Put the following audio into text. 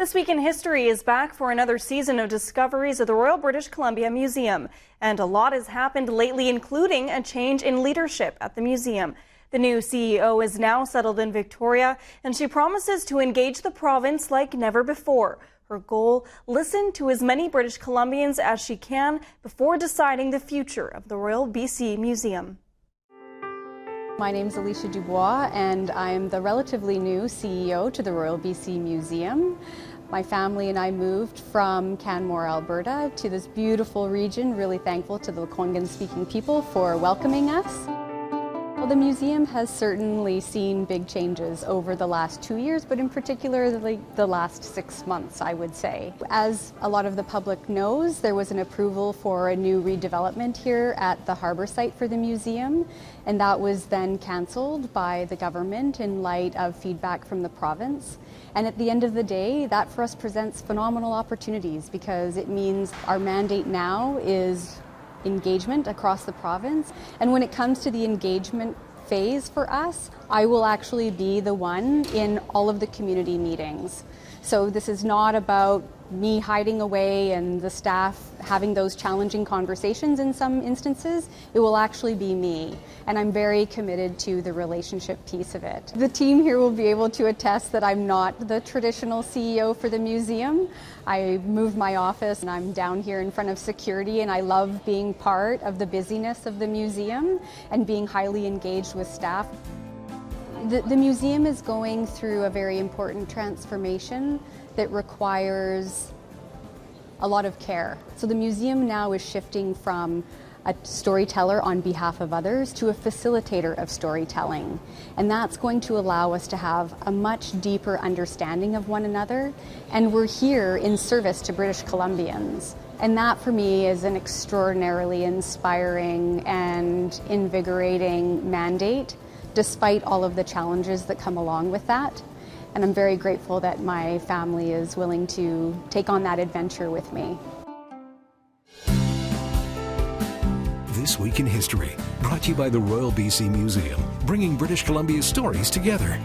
This Week in History is back for another season of discoveries at the Royal British Columbia Museum. And a lot has happened lately, including a change in leadership at the museum. The new CEO is now settled in Victoria, and she promises to engage the province like never before. Her goal, listen to as many British Columbians as she can before deciding the future of the Royal BC Museum. My name is Alicia Dubois, and I'm the relatively new CEO to the Royal BC Museum. My family and I moved from Canmore, Alberta to this beautiful region, really thankful to the Lekwungen-speaking people for welcoming us. Well, the museum has certainly seen big changes over the last 2 years, but in particular the last 6 months, I would say. As a lot of the public knows, there was an approval for a new redevelopment here at the harbour site for the museum, and that was then cancelled by the government in light of feedback from the province. And at the end of the day, that for us presents phenomenal opportunities because it means our mandate now is engagement across the province. And when it comes to the engagement phase for us, I will actually be the one in all of the community meetings. So this is not about me hiding away and the staff having those challenging conversations in some instances. It will actually be me, and I'm very committed to the relationship piece of it. The team here will be able to attest that I'm not the traditional CEO for the museum. I moved my office and I'm down here in front of security, and I love being part of the busyness of the museum and being highly engaged with staff. The museum is going through a very important transformation that requires a lot of care. So the museum now is shifting from a storyteller on behalf of others to a facilitator of storytelling. And that's going to allow us to have a much deeper understanding of one another. And we're here in service to British Columbians. And that for me is an extraordinarily inspiring and invigorating mandate, despite all of the challenges that come along with that. And I'm very grateful that my family is willing to take on that adventure with me. This Week in History, brought to you by the Royal BC Museum, bringing British Columbia's stories together.